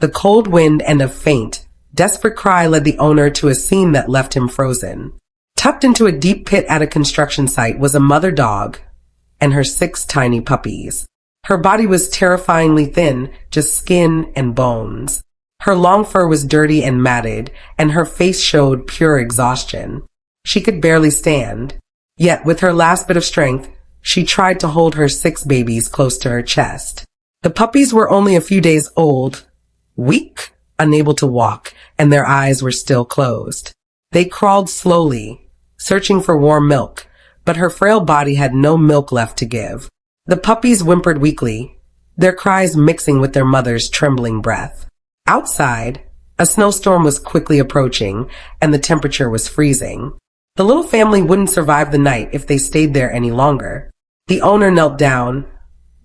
The cold wind and a faint, desperate cry led the owner to a scene that left him frozen. Tucked into a deep pit at a construction site was a mother dog and her 6 tiny puppies. Her body was terrifyingly thin, just skin and bones. Her long fur was dirty and matted, and her face showed pure exhaustion. She could barely stand. Yet, with her last bit of strength, she tried to hold her 6 babies close to her chest. The puppies were only a few days old, weak, unable to walk, and their eyes were still closed. They crawled slowly, searching for warm milk, but her frail body had no milk left to give. The puppies whimpered weakly, their cries mixing with their mother's trembling breath. Outside, a snowstorm was quickly approaching, and the temperature was freezing. The little family wouldn't survive the night if they stayed there any longer. The owner knelt down,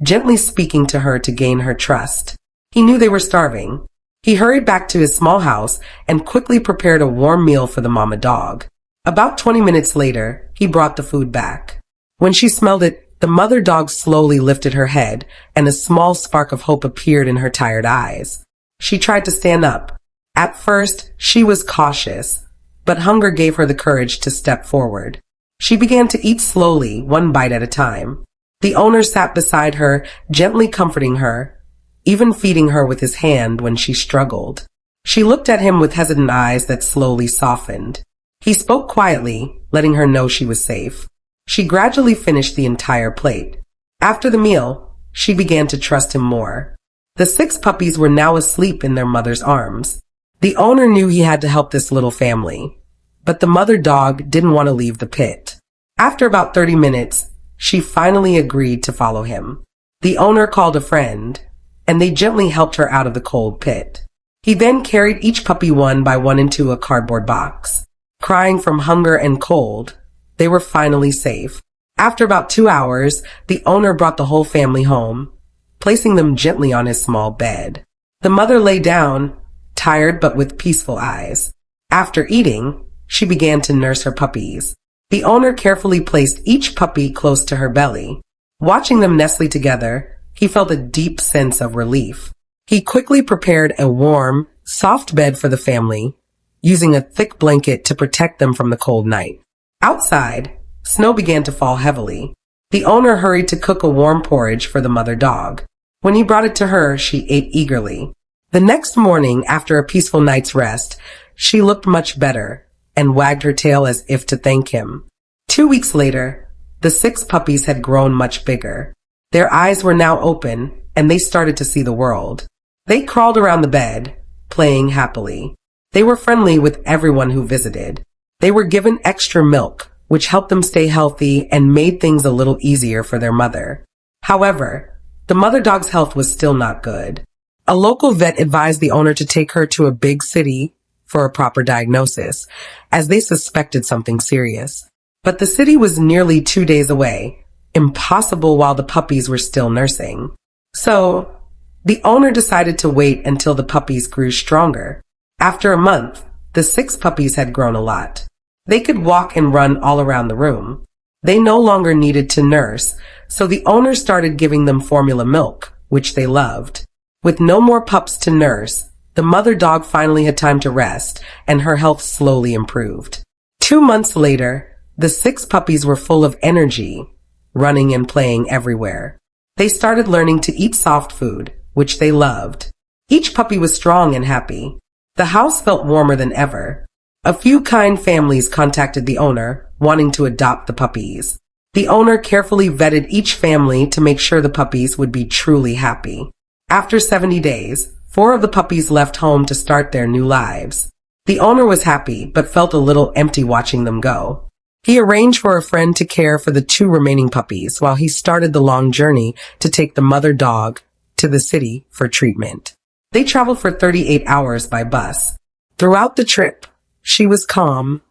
gently speaking to her to gain her trust. He knew they were starving. He hurried back to his small house and quickly prepared a warm meal for the mama dog. About 20 minutes later, he brought the food back. When she smelled it, the mother dog slowly lifted her head, and a small spark of hope appeared in her tired eyes. She tried to stand up. At first, she was cautious, but hunger gave her the courage to step forward. She began to eat slowly, one bite at a time. The owner sat beside her, gently comforting her, even feeding her with his hand when she struggled. She looked at him with hesitant eyes that slowly softened. He spoke quietly, letting her know she was safe. She gradually finished the entire plate. After the meal, she began to trust him more. The 6 puppies were now asleep in their mother's arms. The owner knew he had to help this little family, but the mother dog didn't want to leave the pit. After about 30 minutes, she finally agreed to follow him. The owner called a friend, and they gently helped her out of the cold pit. He then carried each puppy one by one into a cardboard box. Crying from hunger and cold, they were finally safe. After about 2 hours, the owner brought the whole family home, placing them gently on his small bed. The mother lay down, tired but with peaceful eyes. After eating, she began to nurse her puppies. The owner carefully placed each puppy close to her belly. Watching them nestle together, he felt a deep sense of relief. He quickly prepared a warm, soft bed for the family, using a thick blanket to protect them from the cold night. Outside, snow began to fall heavily. The owner hurried to cook a warm porridge for the mother dog. When he brought it to her, she ate eagerly. The next morning, after a peaceful night's rest, she looked much better and wagged her tail as if to thank him. 2 weeks later, the 6 puppies had grown much bigger. Their eyes were now open, and they started to see the world. They crawled around the bed, playing happily. They were friendly with everyone who visited. They were given extra milk, which helped them stay healthy and made things a little easier for their mother. However, the mother dog's health was still not good. A local vet advised the owner to take her to a big city for a proper diagnosis, as they suspected something serious. But the city was nearly 2 days away, impossible while the puppies were still nursing. So, the owner decided to wait until the puppies grew stronger. After a month, the 6 puppies had grown a lot. They could walk and run all around the room. They no longer needed to nurse, so the owner started giving them formula milk, which they loved. With no more pups to nurse, the mother dog finally had time to rest, and her health slowly improved. 2 months later, the 6 puppies were full of energy, running and playing everywhere. They started learning to eat soft food, which they loved. Each puppy was strong and happy. The house felt warmer than ever. A few kind families contacted the owner, wanting to adopt the puppies. The owner carefully vetted each family to make sure the puppies would be truly happy. After 70 days, 4 of the puppies left home to start their new lives. The owner was happy, but felt a little empty watching them go. He arranged for a friend to care for the 2 remaining puppies while he started the long journey to take the mother dog to the city for treatment. They traveled for 38 hours by bus. Throughout the trip, she was calm,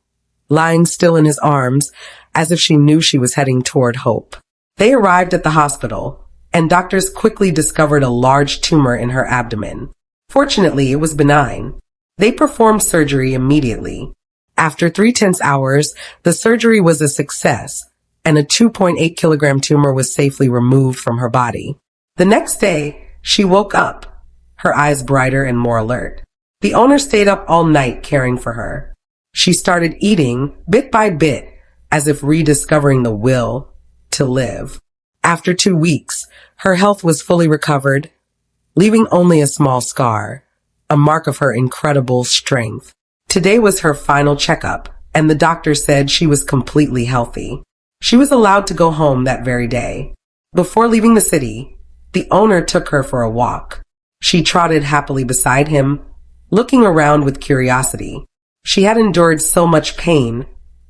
lying still in his arms as if she knew she was heading toward hope. They arrived at the hospital, and doctors quickly discovered a large tumor in her abdomen. Fortunately, it was benign. They performed surgery immediately. After 3 hours, the surgery was a success, and a 2.8 kilogram tumor was safely removed from her body. The next day, she woke up, her eyes brighter and more alert. The owner stayed up all night caring for her. She started eating, bit by bit, as if rediscovering the will to live. After 2 weeks, her health was fully recovered, leaving only a small scar, a mark of her incredible strength. Today was her final checkup, and the doctor said she was completely healthy. She was allowed to go home that very day. Before leaving the city, the owner took her for a walk. She trotted happily beside him, looking around with curiosity. She had endured so much pain,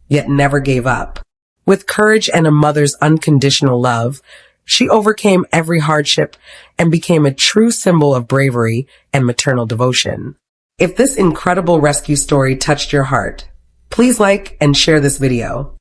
yet never gave up. With courage and a mother's unconditional love, she overcame every hardship and became a true symbol of bravery and maternal devotion. If this incredible rescue story touched your heart, please like and share this video.